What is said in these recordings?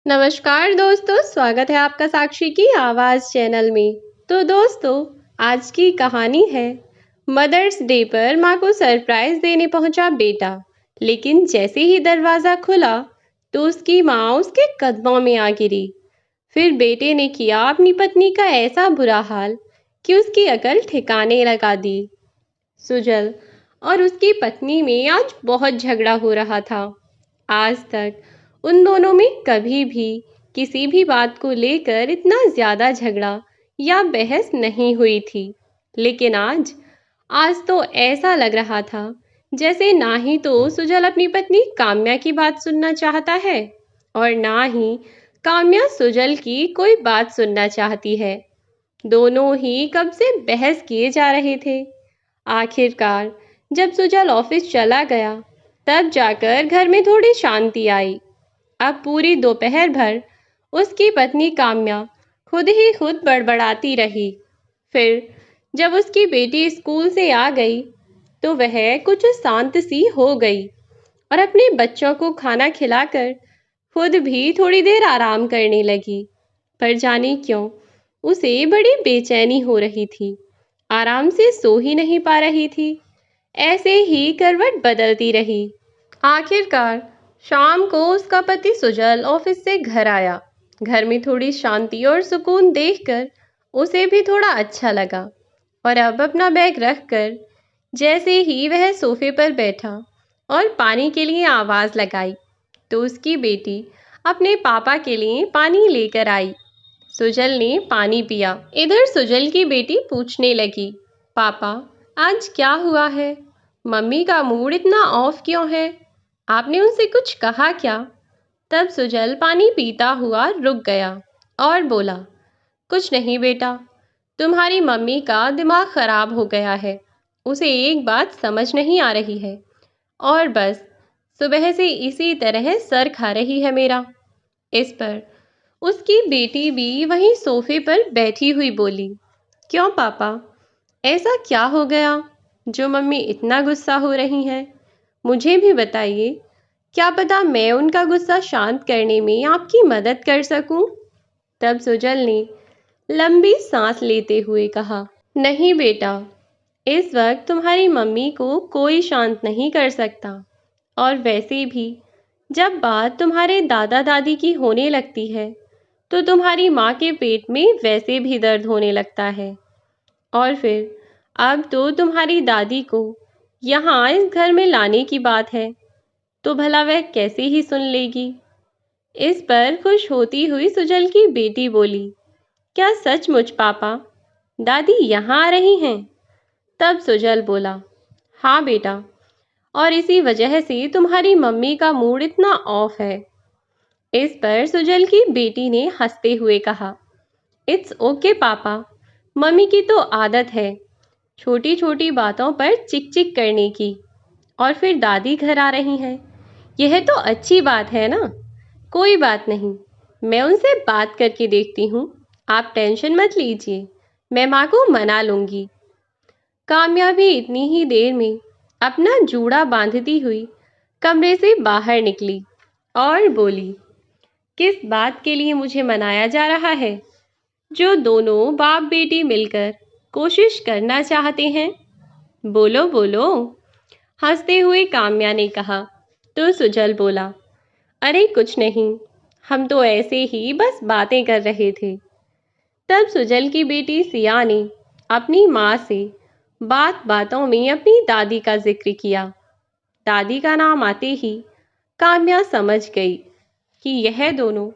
नमस्कार दोस्तों, स्वागत है आपका साक्षी की आवाज़ चैनल में। तो दोस्तों, आज की कहानी है मदर्स डे पर माँ को सरप्राइज देने पहुंचा बेटा, लेकिन जैसे ही दरवाज़ा खुला तो उसकी माँ उसके कदमों में आ गिरी। फिर बेटे ने किया अपनी पत्नी का ऐसा बुरा हाल कि उसकी अकल ठिकाने लगा दी। सुजल और उसकी पत्नी में आज बहुत झगड़ा हो रहा था। आज तक उन दोनों में कभी भी किसी भी बात को लेकर इतना ज़्यादा झगड़ा या बहस नहीं हुई थी, लेकिन आज तो ऐसा लग रहा था जैसे ना ही तो सुजल अपनी पत्नी काम्या की बात सुनना चाहता है और ना ही काम्या सुजल की कोई बात सुनना चाहती है। दोनों ही कब से बहस किए जा रहे थे। आखिरकार जब सुजल ऑफिस चला गया तब जाकर घर में थोड़ी शांति आई। अब पूरी दोपहर भर उसकी पत्नी काम्या खुद ही खुद बड़बड़ाती रही। फिर जब उसकी बेटी स्कूल से आ गई तो वह कुछ शांत सी हो गई और अपने बच्चों को खाना खिलाकर खुद भी थोड़ी देर आराम करने लगी। पर जाने क्यों उसे बड़ी बेचैनी हो रही थी, आराम से सो ही नहीं पा रही थी। ऐसे ही करवट बदलती रही। आखिरकार शाम को उसका पति सुजल ऑफिस से घर आया। घर में थोड़ी शांति और सुकून देखकर उसे भी थोड़ा अच्छा लगा और अब अपना बैग रखकर जैसे ही वह सोफे पर बैठा और पानी के लिए आवाज़ लगाई तो उसकी बेटी अपने पापा के लिए पानी लेकर आई। सुजल ने पानी पिया। इधर सुजल की बेटी पूछने लगी, पापा आज क्या हुआ है? मम्मी का मूड इतना ऑफ क्यों है? आपने उनसे कुछ कहा क्या? तब सुजल पानी पीता हुआ रुक गया और बोला, कुछ नहीं बेटा, तुम्हारी मम्मी का दिमाग खराब हो गया है। उसे एक बात समझ नहीं आ रही है और बस सुबह से इसी तरह सर खा रही है मेरा। इस पर उसकी बेटी भी वहीं सोफे पर बैठी हुई बोली, क्यों पापा, ऐसा क्या हो गया जो मम्मी इतना गुस्सा हो रही हैं? मुझे भी बताइए, क्या पता मैं उनका गुस्सा शांत करने में आपकी मदद कर सकूं। तब सुजल ने लंबी सांस लेते हुए कहा, नहीं बेटा, इस वक्त तुम्हारी मम्मी को कोई शांत नहीं कर सकता और वैसे भी जब बात तुम्हारे दादा दादी की होने लगती है तो तुम्हारी माँ के पेट में वैसे भी दर्द होने लगता है। और फिर अब तो तुम्हारी दादी को यहाँ इस घर में लाने की बात है तो भला वह कैसे ही सुन लेगी। इस पर खुश होती हुई सुजल की बेटी बोली, क्या सचमुच पापा, दादी यहाँ आ रही हैं? तब सुजल बोला, हाँ बेटा, और इसी वजह से तुम्हारी मम्मी का मूड इतना ऑफ है। इस पर सुजल की बेटी ने हंसते हुए कहा, इट्स ओके पापा, मम्मी की तो आदत है छोटी छोटी बातों पर चिक चिक करने की। और फिर दादी घर आ रही हैं, यह तो अच्छी बात है ना। कोई बात नहीं, मैं उनसे बात करके देखती हूँ, आप टेंशन मत लीजिए, मैं माँ को मना लूँगी। काम्या भी इतनी ही देर में अपना जूड़ा बांधती हुई कमरे से बाहर निकली और बोली, किस बात के लिए मुझे मनाया जा रहा है जो दोनों बाप बेटी मिलकर कोशिश करना चाहते हैं? बोलो बोलो, हंसते हुए काम्या ने कहा। तो सुजल बोला, अरे कुछ नहीं, हम तो ऐसे ही बस बातें कर रहे थे। तब सुजल की बेटी सिया ने अपनी माँ से बात बातों में अपनी दादी का जिक्र किया। दादी का नाम आते ही काम्या समझ गई कि यह दोनों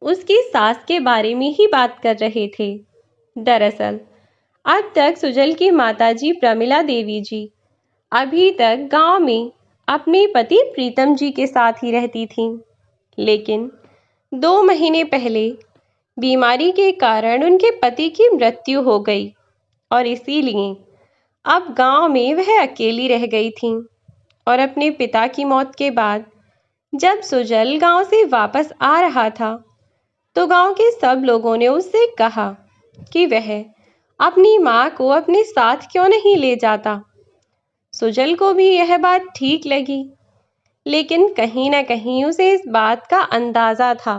उसकी सास के बारे में ही बात कर रहे थे। दरअसल अब तक सुजल की माताजी प्रमिला देवी जी अभी तक गांव में अपने पति प्रीतम जी के साथ ही रहती थीं, लेकिन 2 महीने पहले बीमारी के कारण उनके पति की मृत्यु हो गई और इसीलिए अब गांव में वह अकेली रह गई थीं। और अपने पिता की मौत के बाद जब सुजल गांव से वापस आ रहा था तो गांव के सब लोगों ने उससे कहा कि वह अपनी माँ को अपने साथ क्यों नहीं ले जाता। सुजल को भी यह बात ठीक लगी, लेकिन कहीं ना कहीं उसे इस बात का अंदाज़ा था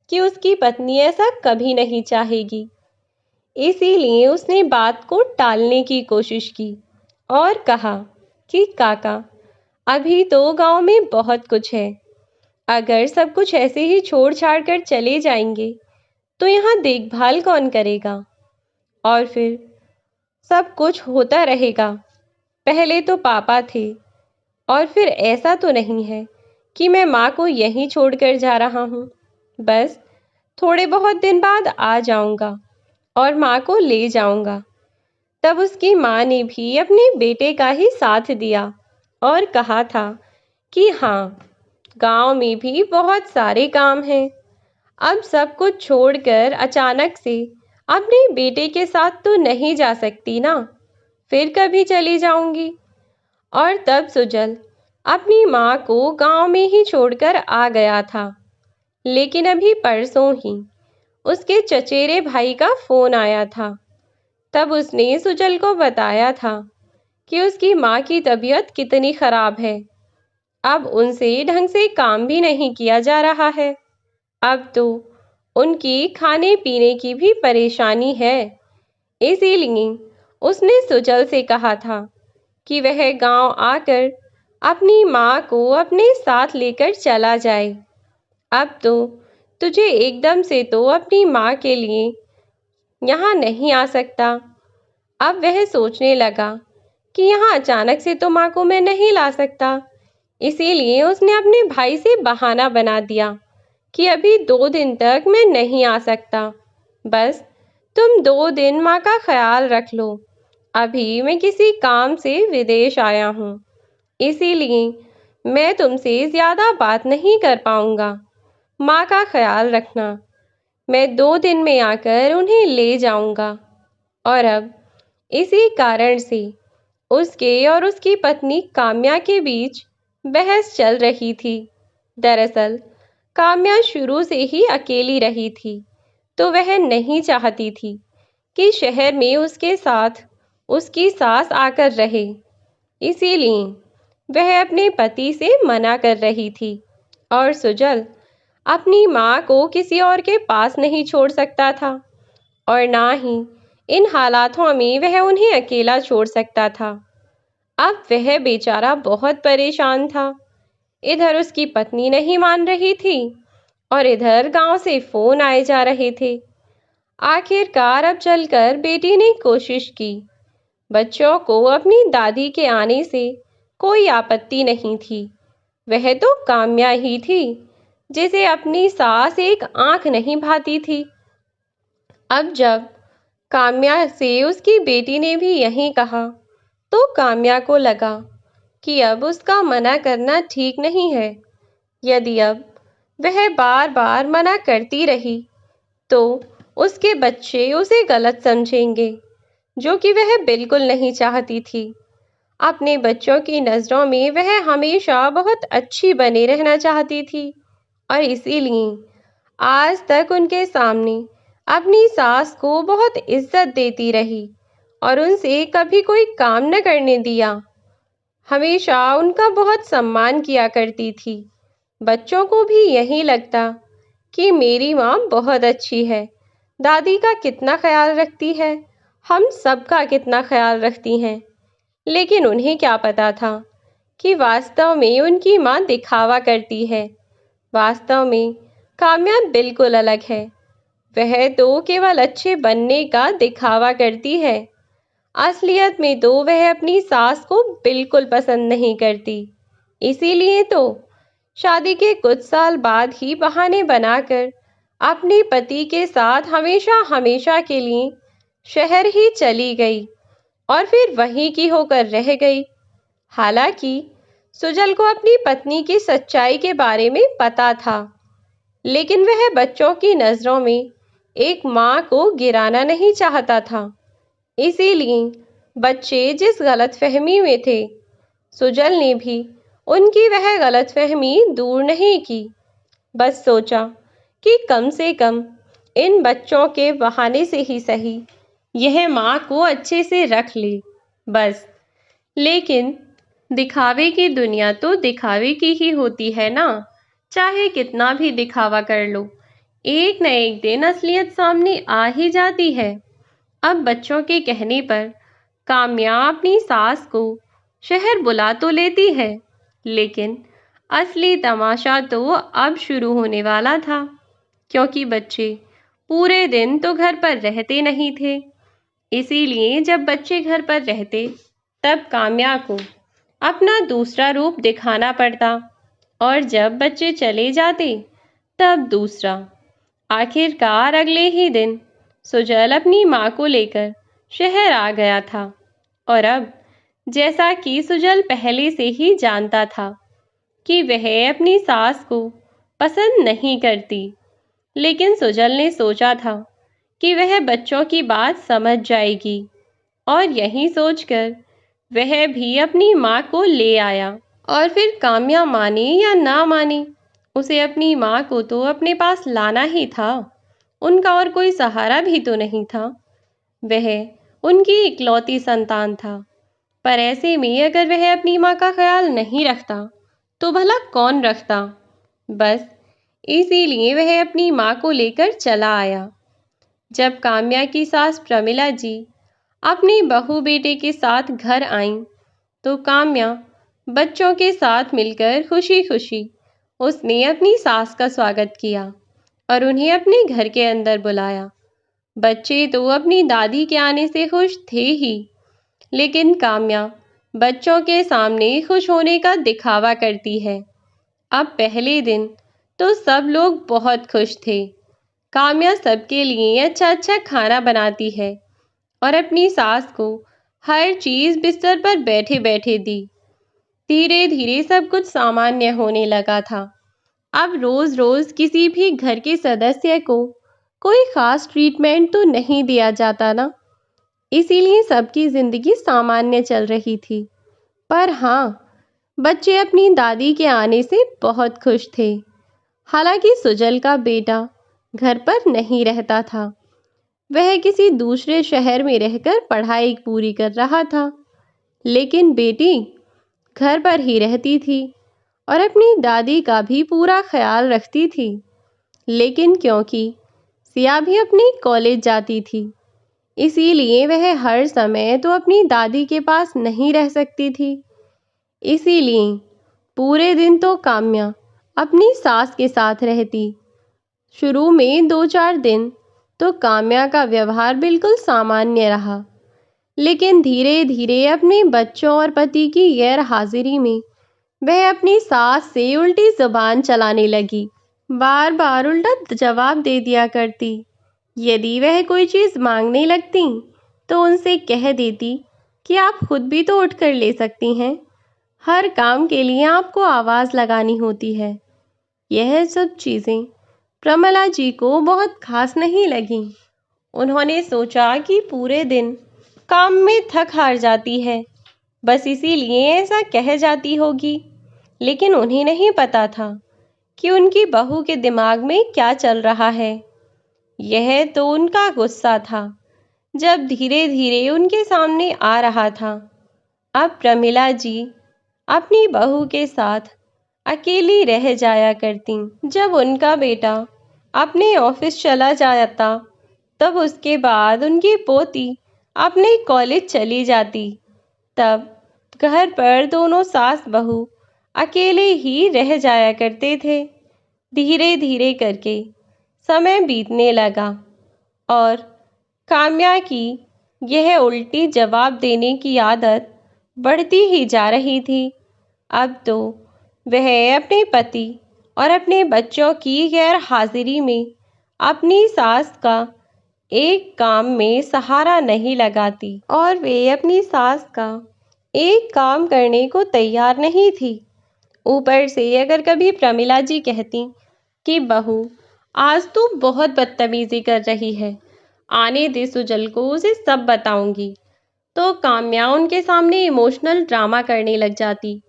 कि उसकी पत्नी ऐसा कभी नहीं चाहेगी। इसीलिए उसने बात को टालने की कोशिश की और कहा कि काका, अभी तो गांव में बहुत कुछ है। अगर सब कुछ ऐसे ही छोड़ छाड़ कर चले जाएंगे तो यहाँ देखभाल कौन करेगा, और फिर सब कुछ होता रहेगा। पहले तो पापा थे, और फिर ऐसा तो नहीं है कि मैं माँ को यहीं छोड़कर जा रहा हूँ। बस थोड़े बहुत दिन बाद आ जाऊंगा और माँ को ले जाऊंगा। तब उसकी माँ ने भी अपने बेटे का ही साथ दिया और कहा था कि हाँ, गांव में भी बहुत सारे काम हैं। अब सब कुछ छोड़कर अचानक से अपने बेटे के साथ तो नहीं जा सकती ना, फिर कभी चली जाऊंगी। और तब सुजल अपनी माँ को गांव में ही छोड़कर आ गया था। लेकिन अभी परसों ही उसके चचेरे भाई का फोन आया था। तब उसने सुजल को बताया था कि उसकी माँ की तबीयत कितनी खराब है। अब उनसे ढंग से काम भी नहीं किया जा रहा है। अब तो उनकी खाने पीने की भी परेशानी है। इसीलिए उसने सुजल से कहा था कि वह गांव आकर अपनी माँ को अपने साथ लेकर चला जाए। अब तो तुझे एकदम से तो अपनी माँ के लिए यहाँ नहीं आ सकता। अब वह सोचने लगा कि यहाँ अचानक से तो माँ को मैं नहीं ला सकता। इसीलिए उसने अपने भाई से बहाना बना दिया कि अभी 2 दिन तक मैं नहीं आ सकता। बस तुम 2 दिन माँ का ख्याल रख लो। अभी मैं किसी काम से विदेश आया हूँ, इसीलिए मैं तुमसे ज़्यादा बात नहीं कर पाऊँगा। माँ का ख्याल रखना। मैं 2 दिन में आकर उन्हें ले जाऊँगा। और अब इसी कारण से उसके और उसकी पत्नी काम्या के बीच बहस चल रही थी। दरअसल काम्या शुरू से ही अकेली रही थी, तो वह नहीं चाहती थी कि शहर में उसके साथ उसकी सास आकर रहे। इसीलिए वह अपने पति से मना कर रही थी। और सुजल अपनी माँ को किसी और के पास नहीं छोड़ सकता था, और ना ही इन हालातों में वह उन्हें अकेला छोड़ सकता था। अब वह बेचारा बहुत परेशान था। इधर उसकी पत्नी नहीं मान रही थी और इधर गांव से फोन आए जा रहे थे। आखिरकार अब चलकर बेटी ने कोशिश की। बच्चों को अपनी दादी के आने से कोई आपत्ति नहीं थी। वह तो काम्या ही थी जिसे अपनी सास एक आंख नहीं भाती थी। अब जब काम्या से उसकी बेटी ने भी यही कहा, तो काम्या को लगा कि अब उसका मना करना ठीक नहीं है। यदि अब वह बार बार मना करती रही तो उसके बच्चे उसे गलत समझेंगे, जो कि वह बिल्कुल नहीं चाहती थी। अपने बच्चों की नज़रों में वह हमेशा बहुत अच्छी बने रहना चाहती थी, और इसीलिए आज तक उनके सामने अपनी सास को बहुत इज्जत देती रही और उनसे कभी कोई काम न करने दिया। हमेशा उनका बहुत सम्मान किया करती थी। बच्चों को भी यही लगता कि मेरी माँ बहुत अच्छी है, दादी का कितना ख्याल रखती है, हम सबका कितना ख्याल रखती हैं। लेकिन उन्हें क्या पता था कि वास्तव में उनकी माँ दिखावा करती है। वास्तव में काम्या बिल्कुल अलग है। वह तो केवल अच्छे बनने का दिखावा करती है। असलियत में तो वह अपनी सास को बिल्कुल पसंद नहीं करती। इसीलिए तो शादी के कुछ साल बाद ही बहाने बनाकर अपने पति के साथ हमेशा हमेशा के लिए शहर ही चली गई और फिर वहीं की होकर रह गई। हालांकि सुजल को अपनी पत्नी की सच्चाई के बारे में पता था, लेकिन वह बच्चों की नज़रों में एक माँ को गिराना नहीं चाहता था। इसीलिए बच्चे जिस गलतफहमी में थे, सुजल ने भी उनकी वह गलतफहमी दूर नहीं की। बस सोचा कि कम से कम इन बच्चों के बहाने से ही सही यह माँ को अच्छे से रख ले, बस। लेकिन दिखावे की दुनिया तो दिखावे की ही होती है ना, चाहे कितना भी दिखावा कर लो। एक न एक दिन असलियत सामने आ ही जाती है। अब बच्चों के कहने पर काम्या अपनी सास को शहर बुला तो लेती है, लेकिन असली तमाशा तो अब शुरू होने वाला था, क्योंकि बच्चे पूरे दिन तो घर पर रहते नहीं थे। इसीलिए जब बच्चे घर पर रहते, तब काम्या को अपना दूसरा रूप दिखाना पड़ता, और जब बच्चे चले जाते, तब दूसरा। आखिरकार अगले ही दिन सुजल अपनी माँ को लेकर शहर आ गया था, और अब जैसा कि सुजल पहले से ही जानता था कि वह अपनी सास को पसंद नहीं करती, लेकिन सुजल ने सोचा था कि वह बच्चों की बात समझ जाएगी, और यही सोचकर वह भी अपनी माँ को ले आया। और फिर काम्या माने या ना माने, उसे अपनी माँ को तो अपने पास लाना ही था। उनका और कोई सहारा भी तो नहीं था, वह उनकी इकलौती संतान था। पर ऐसे में अगर वह अपनी माँ का ख्याल नहीं रखता, तो भला कौन रखता। बस इसीलिए वह अपनी माँ को लेकर चला आया। जब काम्या की सास प्रमिला जी अपनी बहू बेटे के साथ घर आईं, तो काम्या बच्चों के साथ मिलकर खुशी खुशी उसने अपनी सास का स्वागत किया और उन्हें अपने घर के अंदर बुलाया। बच्चे तो अपनी दादी के आने से खुश थे ही, लेकिन काम्या बच्चों के सामने खुश होने का दिखावा करती है। अब पहले दिन तो सब लोग बहुत खुश थे। काम्या सबके लिए अच्छा अच्छा खाना बनाती है और अपनी सास को हर चीज़ बिस्तर पर बैठे बैठे दी। धीरे धीरे सब कुछ सामान्य होने लगा था। अब रोज रोज किसी भी घर के सदस्य को कोई खास ट्रीटमेंट तो नहीं दिया जाता ना, इसीलिए सबकी जिंदगी सामान्य चल रही थी। पर हाँ, बच्चे अपनी दादी के आने से बहुत खुश थे। हालांकि सुजल का बेटा घर पर नहीं रहता था, वह किसी दूसरे शहर में रहकर पढ़ाई पूरी कर रहा था, लेकिन बेटी घर पर ही रहती थी और अपनी दादी का भी पूरा ख्याल रखती थी। लेकिन क्योंकि सिया भी अपनी कॉलेज जाती थी, इसीलिए वह हर समय तो अपनी दादी के पास नहीं रह सकती थी। इसीलिए पूरे दिन तो काम्या अपनी सास के साथ रहती। शुरू में 2-4 दिन तो काम्या का व्यवहार बिल्कुल सामान्य रहा, लेकिन धीरे धीरे अपने बच्चों और पति की गैर हाजिरी में वह अपनी सास से उल्टी जुबान चलाने लगी। बार बार उल्टा जवाब दे दिया करती। यदि वह कोई चीज़ मांगने लगती, तो उनसे कह देती कि आप खुद भी तो उठ कर ले सकती हैं, हर काम के लिए आपको आवाज़ लगानी होती है। यह सब चीज़ें प्रमिला जी को बहुत खास नहीं लगीं। उन्होंने सोचा कि पूरे दिन काम में थक हार जाती है, बस इसीलिए ऐसा कह जाती होगी। लेकिन उन्हें नहीं पता था कि उनकी बहू के दिमाग में क्या चल रहा है। यह तो उनका गुस्सा था, जब धीरे धीरे उनके सामने आ रहा था। अब प्रमिला जी अपनी बहू के साथ अकेली रह जाया करती। जब उनका बेटा अपने ऑफिस चला जाता, तब उसके बाद उनकी पोती अपने कॉलेज चली जाती। तब घर पर दोनों सास बहू अकेले ही रह जाया करते थे। धीरे धीरे करके समय बीतने लगा और काम्या की यह उल्टी जवाब देने की आदत बढ़ती ही जा रही थी। अब तो वह अपने पति और अपने बच्चों की गैर हाजिरी में अपनी सास का एक काम में सहारा नहीं लगाती, और वे अपनी सास का एक काम करने को तैयार नहीं थी। ऊपर से अगर कभी प्रमिला जी कहती कि बहू आज तू बहुत बदतमीजी कर रही है, आने दे सुजल को, उसे सब बताऊंगी, तो काम्या उनके सामने इमोशनल ड्रामा करने लग जाती।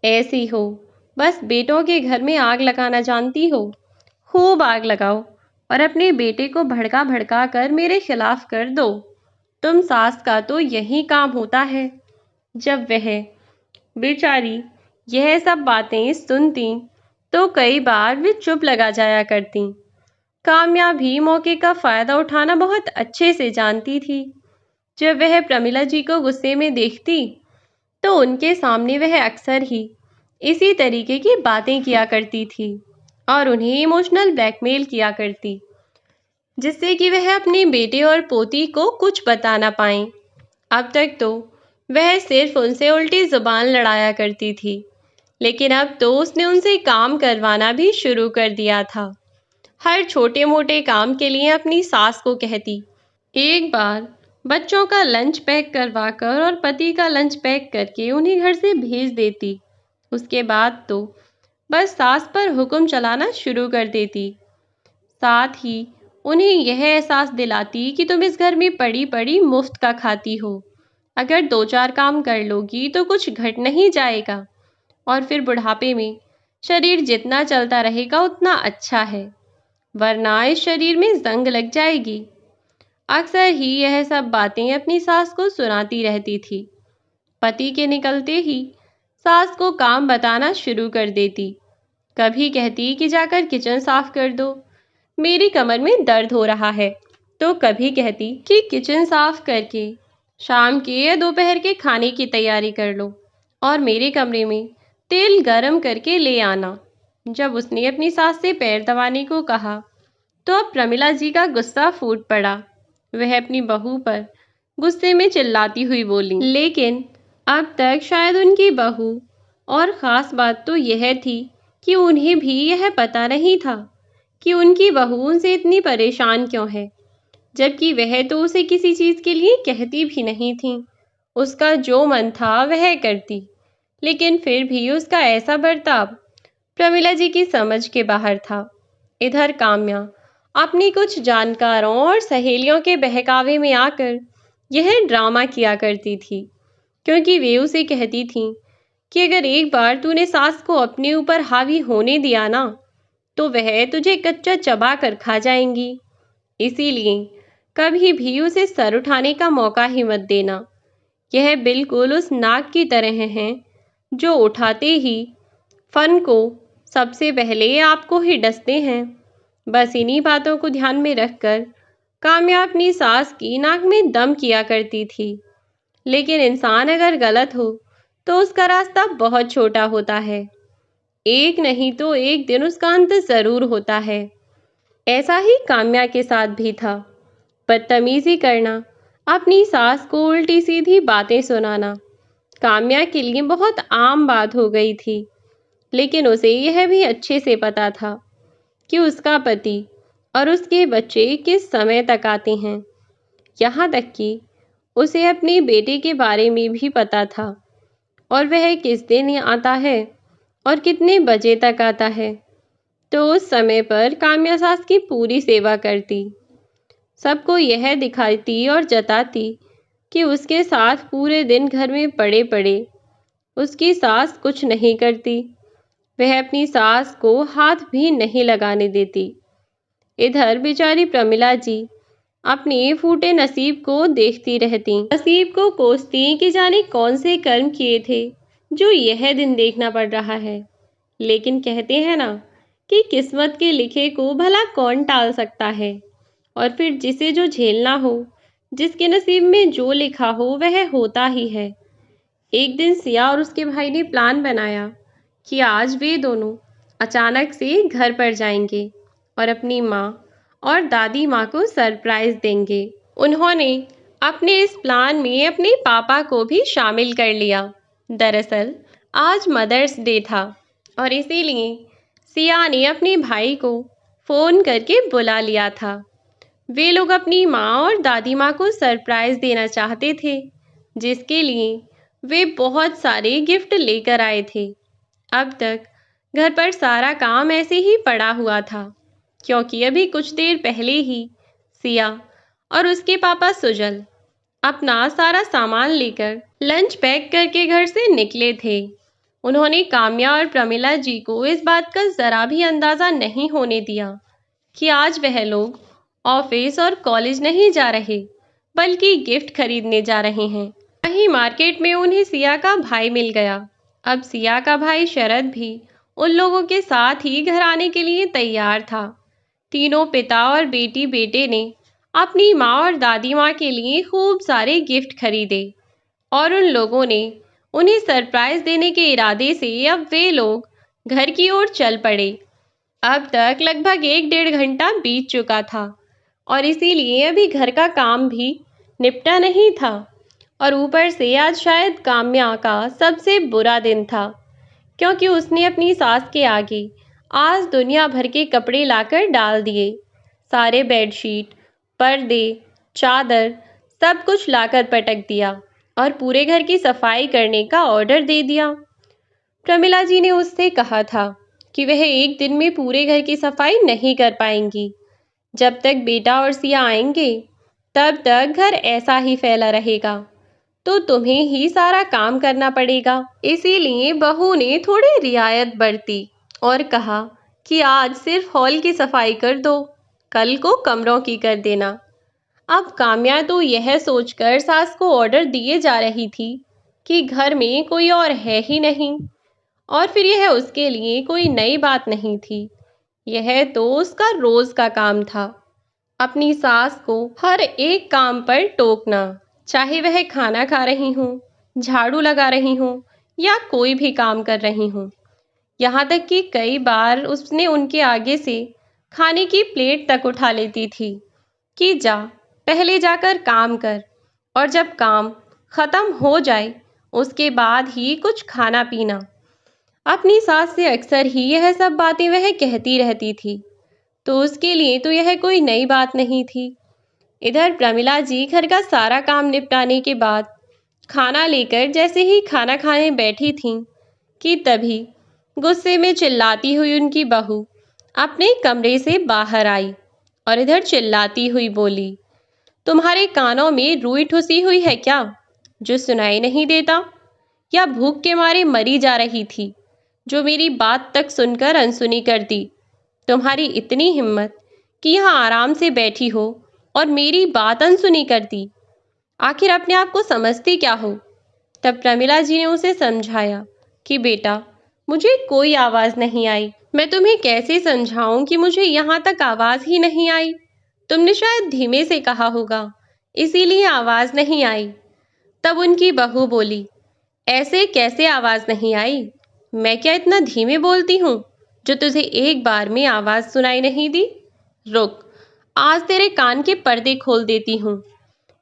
ऐसी हो, बस बेटों के घर में आग लगाना जानती हो, खूब आग लगाओ और अपने बेटे को भड़का भड़का कर मेरे खिलाफ कर दो। तुम सास का तो यही काम होता है। जब वह बेचारी यह सब बातें सुनती, तो कई बार वे चुप लगा जाया करती। काम्या भी मौके का फायदा उठाना बहुत अच्छे से जानती थी। जब वह प्रमिला जी को गुस्से में देखती तो उनके सामने वह अक्सर ही इसी तरीके की बातें किया करती थी और उन्हें इमोशनल ब्लैकमेल किया करती, जिससे कि वह अपने बेटे और पोती को कुछ बता ना पाएं। अब तक तो वह सिर्फ उनसे उल्टी जुबान लड़ाया करती थी, लेकिन अब तो उसने उनसे काम करवाना भी शुरू कर दिया था। हर छोटे मोटे काम के लिए अपनी सास को कहती। एक बार बच्चों का लंच पैक करवाकर और पति का लंच पैक करके उन्हें घर से भेज देती। उसके बाद तो बस सास पर हुक्म चलाना शुरू कर देती। साथ ही उन्हें यह एहसास दिलाती कि तुम इस घर में पड़ी पड़ी मुफ्त का खाती हो। अगर 2-4 काम कर लोगी तो कुछ घट नहीं जाएगा, और फिर बुढ़ापे में शरीर जितना चलता रहेगा उतना अच्छा है, वरना इस शरीर में जंग लग जाएगी। अक्सर ही यह सब बातें अपनी सास को सुनाती रहती थी। पति के निकलते ही सास को काम बताना शुरू कर देती। कभी कहती कि जाकर किचन साफ कर दो, मेरी कमर में दर्द हो रहा है, तो कभी कहती कि किचन साफ करके शाम के या दोपहर के खाने की तैयारी कर लो और मेरे कमरे में तेल गरम करके ले आना। जब उसने अपनी सास से पैर दबाने को कहा तो अब प्रमिला जी का गुस्सा फूट पड़ा। वह अपनी बहू पर गुस्से में चिल्लाती हुई बोली, लेकिन अब तक शायद उनकी बहू, और ख़ास बात तो यह थी कि उन्हें भी यह पता नहीं था कि उनकी बहू उनसे इतनी परेशान क्यों है, जबकि वह तो उसे किसी चीज़ के लिए कहती भी नहीं थी। उसका जो मन था वह करती, लेकिन फिर भी उसका ऐसा बर्ताव प्रमिला जी की समझ के बाहर था। इधर काम्या अपनी कुछ जानकारों और सहेलियों के बहकावे में आकर यह ड्रामा किया करती थी, क्योंकि वे उसे कहती थीं कि अगर एक बार तूने सास को अपने ऊपर हावी होने दिया ना, तो वह तुझे कच्चा चबा कर खा जाएंगी। इसीलिए कभी भी उसे सर उठाने का मौका ही मत देना। यह बिल्कुल उस नाग की तरह हैं जो उठाते ही फन को सबसे पहले आपको ही डसते हैं। बस इन्हीं बातों को ध्यान में रखकर काम्या अपनी सास की नाक में दम किया करती थी। लेकिन इंसान अगर गलत हो तो उसका रास्ता बहुत छोटा होता है। एक नहीं तो एक दिन उसका अंत जरूर होता है। ऐसा ही काम्या के साथ भी था। बदतमीजी करना, अपनी सास को उल्टी सीधी बातें सुनाना काम्या के लिए बहुत आम बात हो गई थी। लेकिन उसे यह भी अच्छे से पता था कि उसका पति और उसके बच्चे किस समय तक आते हैं। यहाँ तक कि उसे अपने बेटे के बारे में भी पता था, और वह किस दिन आता है और कितने बजे तक आता है। तो उस समय पर काम्या सास की पूरी सेवा करती, सबको यह दिखाती और जताती कि उसके साथ पूरे दिन घर में पड़े पड़े उसकी सास कुछ नहीं करती। वह अपनी सास को हाथ भी नहीं लगाने देती। इधर बेचारी प्रमिला जी अपने फूटे नसीब को देखती रहती, नसीब को कोसती कि जाने कौन से कर्म किए थे जो यह दिन देखना पड़ रहा है। लेकिन कहते हैं ना कि किस्मत के लिखे को भला कौन टाल सकता है, और फिर जिसे जो झेलना हो, जिसके नसीब में जो लिखा हो वह होता ही है। एक दिन सिया और उसके भाई ने प्लान बनाया कि आज वे दोनों अचानक से घर पर जाएंगे और अपनी माँ और दादी माँ को सरप्राइज देंगे। उन्होंने अपने इस प्लान में अपने पापा को भी शामिल कर लिया। दरअसल आज मदर्स डे था और इसीलिए सिया ने अपने भाई को फ़ोन करके बुला लिया था। वे लोग अपनी माँ और दादी माँ को सरप्राइज देना चाहते थे, जिसके लिए वे बहुत सारे गिफ्ट लेकर आए थे। अब तक घर पर सारा काम ऐसे ही पड़ा हुआ था, क्योंकि अभी कुछ देर पहले ही सिया और उसके पापा सुजल अपना सारा सामान लेकर लंच पैक करके घर से निकले थे। उन्होंने काम्या और प्रमिला जी को इस बात का ज़रा भी अंदाज़ा नहीं होने दिया कि आज वह लोग ऑफिस और कॉलेज नहीं जा रहे, बल्कि गिफ्ट खरीदने जा रहे हैं। वहीं मार्केट में उन्हें सिया का भाई मिल गया। अब सिया का भाई शरद भी उन लोगों के साथ ही घर आने के लिए तैयार था। तीनों पिता और बेटी बेटे ने अपनी माँ और दादी माँ के लिए खूब सारे गिफ्ट खरीदे और उन लोगों ने उन्हें सरप्राइज देने के इरादे से अब वे लोग घर की ओर चल पड़े। अब तक लगभग 1 डेढ़ घंटा बीत चुका था और इसीलिए अभी घर का काम भी निपटा नहीं था और ऊपर से आज शायद काम्या का सबसे बुरा दिन था, क्योंकि उसने अपनी सास के आगे आज दुनिया भर के कपड़े लाकर डाल दिए। सारे बेडशीट, पर्दे, चादर सब कुछ लाकर पटक दिया और पूरे घर की सफाई करने का ऑर्डर दे दिया। प्रमिला जी ने उससे कहा था कि वह एक दिन में पूरे घर की सफाई नहीं कर पाएंगी। जब तक बेटा और सिया आएंगे तब तक घर ऐसा ही फैला रहेगा, तो तुम्हें ही सारा काम करना पड़ेगा। इसीलिए बहू ने थोड़ी रियायत बरती और कहा कि आज सिर्फ हॉल की सफाई कर दो, कल को कमरों की कर देना। अब काम्या तो यह सोचकर सास को ऑर्डर दिए जा रही थी कि घर में कोई और है ही नहीं और फिर यह उसके लिए कोई नई बात नहीं थी। यह तो उसका रोज का काम था, अपनी सास को हर एक काम पर टोकना, चाहे वह खाना खा रही हो, झाड़ू लगा रही हो या कोई भी काम कर रही हो। यहाँ तक कि कई बार उसने उनके आगे से खाने की प्लेट तक उठा लेती थी कि जा पहले जाकर काम कर, और जब काम खत्म हो जाए उसके बाद ही कुछ खाना पीना। अपनी सास से अक्सर ही यह सब बातें वह कहती रहती थी, तो उसके लिए तो यह कोई नई बात नहीं थी। इधर प्रमिला जी घर का सारा काम निपटाने के बाद खाना लेकर जैसे ही खाना खाने बैठी थीं कि तभी गुस्से में चिल्लाती हुई उनकी बहू अपने कमरे से बाहर आई और इधर चिल्लाती हुई बोली, तुम्हारे कानों में रुई ठुसी हुई है क्या जो सुनाई नहीं देता, या भूख के मारे मरी जा रही थी जो मेरी बात तक सुनकर अनसुनी कर दी। तुम्हारी इतनी हिम्मत कि यहाँ आराम से बैठी हो और मेरी बात अनसुनी कर दी। आखिर अपने आप को समझती क्या हो। तब प्रमिला जी ने उसे समझाया कि बेटा, मुझे कोई आवाज़ नहीं आई। मैं तुम्हें कैसे समझाऊं कि मुझे यहाँ तक आवाज़ ही नहीं आई। तुमने शायद धीमे से कहा होगा, इसीलिए आवाज़ नहीं आई। तब उनकी बहू बोली, ऐसे कैसे आवाज़ नहीं आई? मैं क्या इतना धीमे बोलती हूँ जो तुझे एक बार में आवाज़ सुनाई नहीं दी? रुक, आज तेरे कान के पर्दे खोल देती हूँ।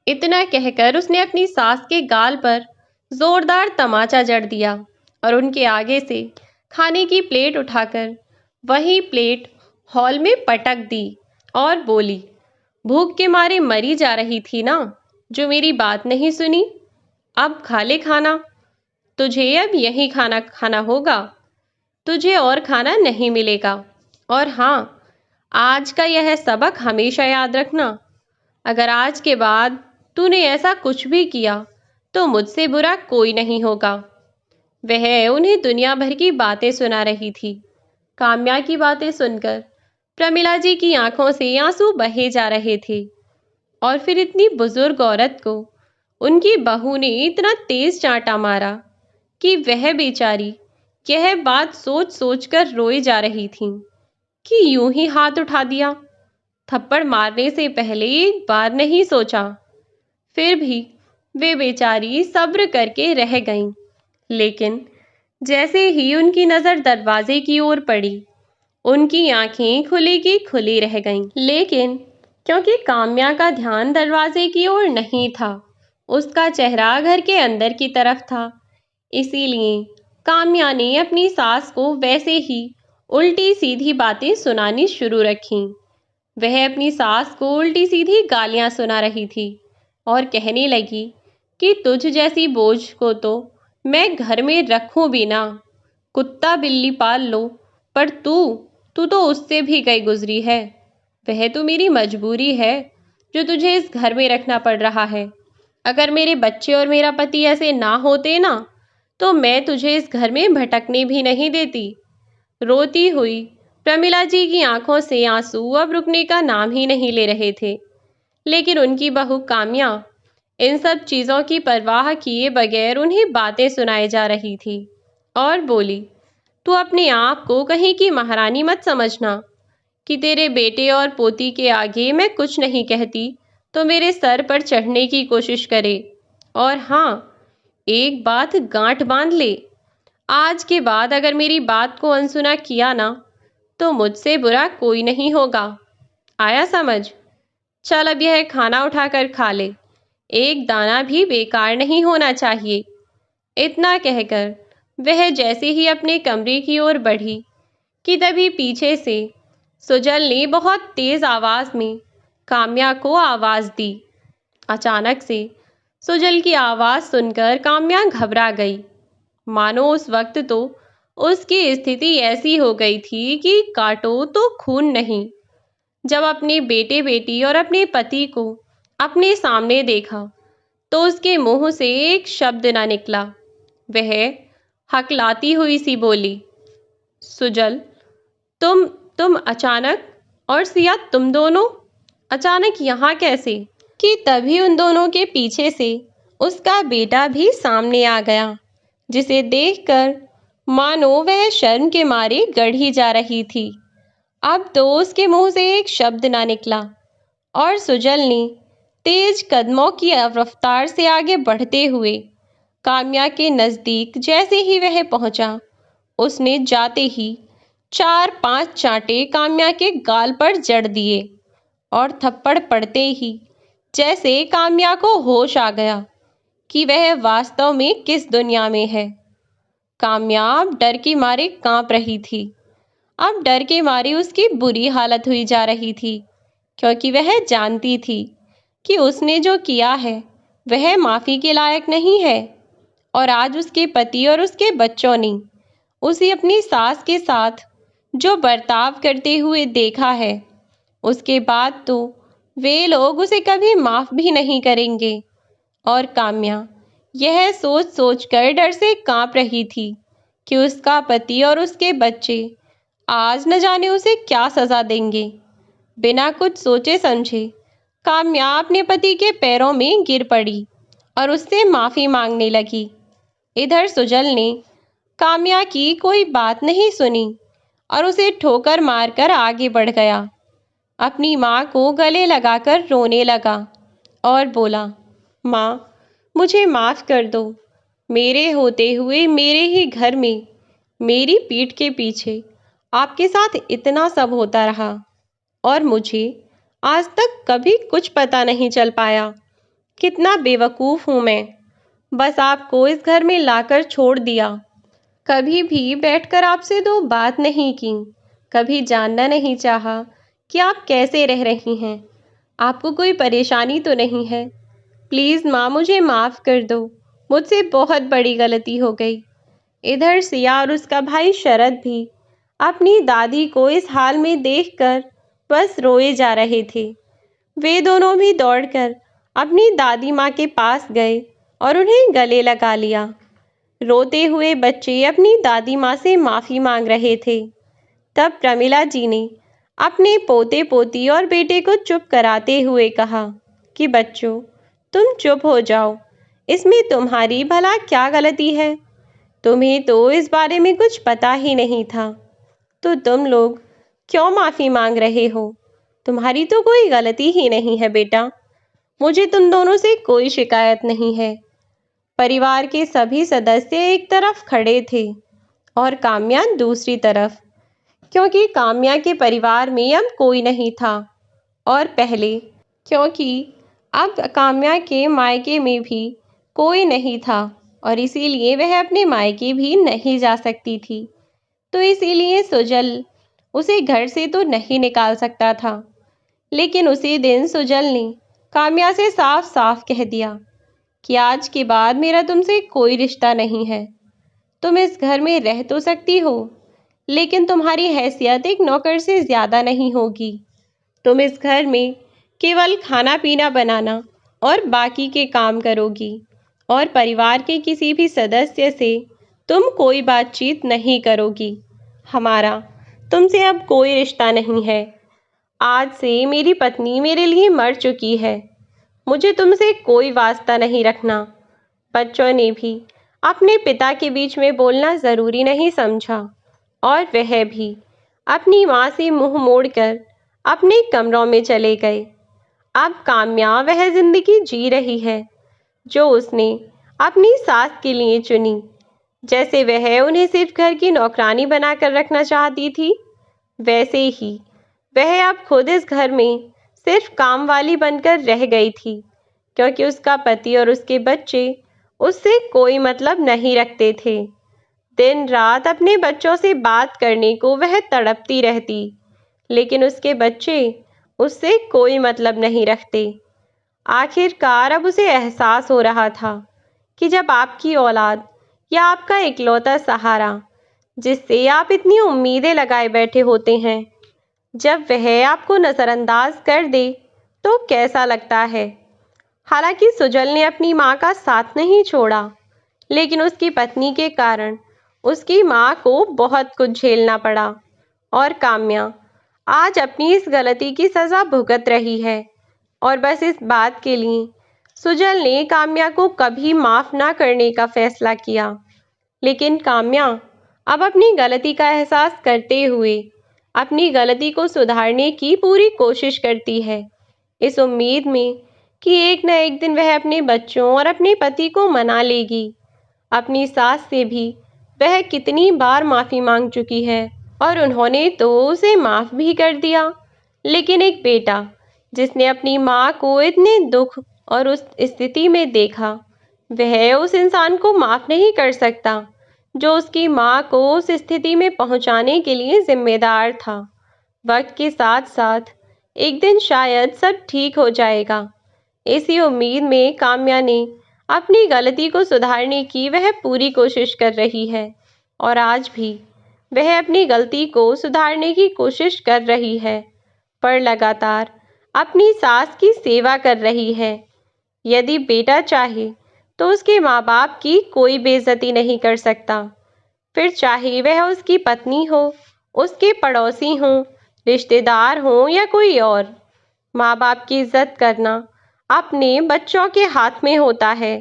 इतना कहकर उसने अपनी सास के गाल पर जोरदार तमाचा जड़ दिया और उनके आगे से खाने की प्लेट उठाकर वही प्लेट हॉल में पटक दी और बोली, भूख के मारे मरी जा रही थी ना, जो मेरी बात नहीं सुनी। अब खा ले खाना, तुझे अब यही खाना खाना होगा, तुझे और खाना नहीं मिलेगा। और हाँ, आज का यह सबक हमेशा याद रखना, अगर आज के बाद तूने ऐसा कुछ भी किया तो मुझसे बुरा कोई नहीं होगा। वह उन्हें दुनिया भर की बातें सुना रही थी। काम्या की बातें सुनकर प्रमिला जी की आंखों से आंसू बहे जा रहे थे और फिर इतनी बुजुर्ग औरत को उनकी बहू ने इतना तेज चांटा मारा कि वह बेचारी यह बात सोच सोच कर रोए जा रही थी कि यूं ही हाथ उठा दिया। थप्पड़ मारने से पहले एक बार नहीं सोचा। फिर भी वे बेचारी सब्र करके रह गईं। लेकिन जैसे ही उनकी नज़र दरवाजे की ओर पड़ी, उनकी आंखें खुली की खुली रह गईं। लेकिन क्योंकि काम्या का ध्यान दरवाजे की ओर नहीं था, उसका चेहरा घर के अंदर की तरफ था, इसीलिए काम्या ने अपनी सास को वैसे ही उल्टी सीधी बातें सुनानी शुरू रखीं। वह अपनी सास को उल्टी सीधी गालियां सुना रही थी और कहने लगी कि तुझ जैसी बोझ को तो मैं घर में रखूं भी ना, कुत्ता बिल्ली पाल लो, पर तू तो उससे भी गई गुजरी है। वह तो मेरी मजबूरी है जो तुझे इस घर में रखना पड़ रहा है। अगर मेरे बच्चे और मेरा पति ऐसे ना होते ना, तो मैं तुझे इस घर में भटकने भी नहीं देती। रोती हुई प्रमिला जी की आंखों से आंसू अब रुकने का नाम ही नहीं ले रहे थे। लेकिन उनकी बहू काम्या इन सब चीज़ों की परवाह किए बगैर उन्हें बातें सुनाए जा रही थी और बोली, तू अपने आप को कहीं की महारानी मत समझना। कि तेरे बेटे और पोती के आगे मैं कुछ नहीं कहती तो मेरे सर पर चढ़ने की कोशिश करे। और हाँ, एक बात गांठ बांध ले, आज के बाद अगर मेरी बात को अनसुना किया ना तो मुझसे बुरा कोई नहीं होगा। आया समझ? चल अब यह खाना उठाकर खा ले, एक दाना भी बेकार नहीं होना चाहिए। इतना कहकर वह जैसे ही अपने कमरे की ओर बढ़ी कि तभी पीछे से सुजल ने बहुत तेज आवाज में काम्या को आवाज दी। अचानक से सुजल की आवाज सुनकर काम्या घबरा गई। मानो उस वक्त तो उसकी स्थिति ऐसी हो गई थी कि काटो तो खून नहीं। जब अपने बेटे बेटी और अपने पति को अपने सामने देखा तो उसके मुंह से एक शब्द ना निकला। वह हकलाती हुई सी बोली, सुजल, तुम अचानक, और सिया तुम दोनों अचानक यहाँ कैसे? कि तभी उन दोनों के पीछे से उसका बेटा भी सामने आ गया, जिसे देखकर मानो वह शर्म के मारे गड़ी जा रही थी। अब तो उसके मुंह से एक शब्द ना निकला और सुजल ने तेज कदमों की रफ्तार से आगे बढ़ते हुए काम्या के नजदीक जैसे ही वह पहुंचा, उसने जाते ही 4-5 चांटे काम्या के गाल पर जड़ दिए और थप्पड़ पड़ते ही जैसे काम्या को होश आ गया कि वह वास्तव में किस दुनिया में है। काम्या अब डर के मारे कांप रही थी। अब डर के मारे उसकी बुरी हालत हुई जा रही थी, क्योंकि वह जानती थी कि उसने जो किया है वह माफ़ी के लायक नहीं है। और आज उसके पति और उसके बच्चों ने उसे अपनी सास के साथ जो बर्ताव करते हुए देखा है, उसके बाद तो वे लोग उसे कभी माफ़ भी नहीं करेंगे। और काम्या यह सोच सोच कर डर से कांप रही थी कि उसका पति और उसके बच्चे आज न जाने उसे क्या सज़ा देंगे। बिना कुछ सोचे समझे काम्या अपने पति के पैरों में गिर पड़ी और उससे माफ़ी मांगने लगी। इधर सुजल ने काम्या की कोई बात नहीं सुनी और उसे ठोकर मारकर आगे बढ़ गया। अपनी माँ को गले लगाकर रोने लगा और बोला, माँ, मुझे माफ़ कर दो। मेरे होते हुए मेरे ही घर में मेरी पीठ के पीछे आपके साथ इतना सब होता रहा और मुझे आज तक कभी कुछ पता नहीं चल पाया। कितना बेवकूफ़ हूँ मैं, बस आपको इस घर में लाकर छोड़ दिया। कभी भी बैठकर आपसे दो बात नहीं की, कभी जानना नहीं चाहा कि आप कैसे रह रही हैं, आपको कोई परेशानी तो नहीं है। प्लीज़ माँ, मुझे माफ़ कर दो, मुझसे बहुत बड़ी गलती हो गई। इधर सिया और उसका भाई शरद भी अपनी दादी को इस हाल में देखकर बस रोए जा रहे थे। वे दोनों भी दौड़कर अपनी दादी माँ के पास गए और उन्हें गले लगा लिया। रोते हुए बच्चे अपनी दादी माँ से माफ़ी मांग रहे थे। तब प्रमिला जी ने अपने पोते पोती और बेटे को चुप कराते हुए कहा कि बच्चों, तुम चुप हो जाओ, इसमें तुम्हारी भला क्या गलती है? तुम्हें तो इस बारे में कुछ पता ही नहीं था, तो तुम लोग क्यों माफ़ी मांग रहे हो? तुम्हारी तो कोई गलती ही नहीं है बेटा। मुझे तुम दोनों से कोई शिकायत नहीं है। परिवार के सभी सदस्य एक तरफ खड़े थे और काम्या दूसरी तरफ, क्योंकि काम्या के परिवार में अब कोई नहीं था और पहले क्योंकि अब काम्या के मायके में भी कोई नहीं था और इसीलिए वह अपने मायके भी नहीं जा सकती थी। तो इसीलिए सुजल उसे घर से तो नहीं निकाल सकता था। लेकिन उसी दिन सुजल ने काम्या से साफ साफ कह दिया कि आज के बाद मेरा तुमसे कोई रिश्ता नहीं है। तुम इस घर में रह तो सकती हो, लेकिन तुम्हारी हैसियत एक नौकर से ज़्यादा नहीं होगी। तुम इस घर में केवल खाना पीना बनाना और बाकी के काम करोगी और परिवार के किसी भी सदस्य से तुम कोई बातचीत नहीं करोगी। हमारा तुमसे अब कोई रिश्ता नहीं है। आज से मेरी पत्नी मेरे लिए मर चुकी है। मुझे तुमसे कोई वास्ता नहीं रखना। बच्चों ने भी अपने पिता के बीच में बोलना ज़रूरी नहीं समझा और वह भी अपनी माँ से मुंह मोड़कर अपने कमरों में चले गए। अब काम्या वह जिंदगी जी रही है जो उसने अपनी सास के लिए चुनी। जैसे वह उन्हें सिर्फ घर की नौकरानी बनाकर रखना चाहती थी, वैसे ही वह अब खुद इस घर में सिर्फ काम वाली बनकर रह गई थी, क्योंकि उसका पति और उसके बच्चे उससे कोई मतलब नहीं रखते थे। दिन रात अपने बच्चों से बात करने को वह तड़पती रहती, लेकिन उसके बच्चे उससे कोई मतलब नहीं रखते। आखिरकार अब उसे एहसास हो रहा था कि जब आपकी औलाद या आपका इकलौता सहारा, जिससे आप इतनी उम्मीदें लगाए बैठे होते हैं, जब वह आपको नज़रअंदाज कर दे तो कैसा लगता है। हालांकि सुजल ने अपनी माँ का साथ नहीं छोड़ा, लेकिन उसकी पत्नी के कारण उसकी माँ को बहुत कुछ झेलना पड़ा। और काम्या आज अपनी इस गलती की सज़ा भुगत रही है, और बस इस बात के लिए सुजल ने काम्या को कभी माफ़ ना करने का फैसला किया। लेकिन काम्या अब अपनी गलती का एहसास करते हुए अपनी गलती को सुधारने की पूरी कोशिश करती है, इस उम्मीद में कि एक न एक दिन वह अपने बच्चों और अपने पति को मना लेगी। अपनी सास से भी वह कितनी बार माफ़ी मांग चुकी है और उन्होंने तो उसे माफ़ भी कर दिया, लेकिन एक बेटा जिसने अपनी माँ को इतने दुख और उस स्थिति में देखा, वह उस इंसान को माफ़ नहीं कर सकता जो उसकी माँ को उस स्थिति में पहुंचाने के लिए जिम्मेदार था। वक्त के साथ साथ एक दिन शायद सब ठीक हो जाएगा। इसी उम्मीद में काम्या ने अपनी गलती को सुधारने की वह पूरी कोशिश कर रही है, और आज भी वह अपनी गलती को सुधारने की कोशिश कर रही है, पर लगातार अपनी सास की सेवा कर रही है। यदि बेटा चाहे तो उसके माँ बाप की कोई बेइज्जती नहीं कर सकता, फिर चाहे वह उसकी पत्नी हो, उसके पड़ोसी हों, रिश्तेदार हों या कोई और। माँ बाप की इज्जत करना अपने बच्चों के हाथ में होता है।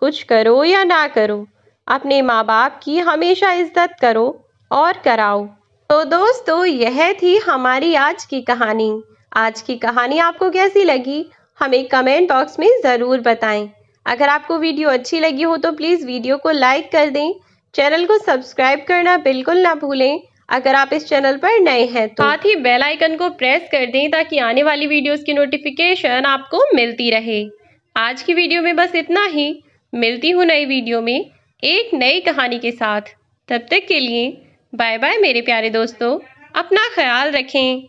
कुछ करो या ना करो, अपने माँ बाप की हमेशा इज्जत करो और कराओ। तो दोस्तों, यह थी हमारी आज की कहानी। आज की कहानी आपको कैसी लगी, हमें कमेंट बॉक्स में ज़रूर बताएं। अगर आपको वीडियो अच्छी लगी हो तो प्लीज़ वीडियो को लाइक कर दें। चैनल को सब्सक्राइब करना बिल्कुल ना भूलें अगर आप इस चैनल पर नए हैं तो। साथ ही बेल आइकन को प्रेस कर दें ताकि आने वाली वीडियोस की नोटिफिकेशन आपको मिलती रहे। आज की वीडियो में बस इतना ही। मिलती हूँ नई वीडियो में एक नई कहानी के साथ। तब तक के लिए बाय बाय मेरे प्यारे दोस्तों, अपना ख्याल रखें।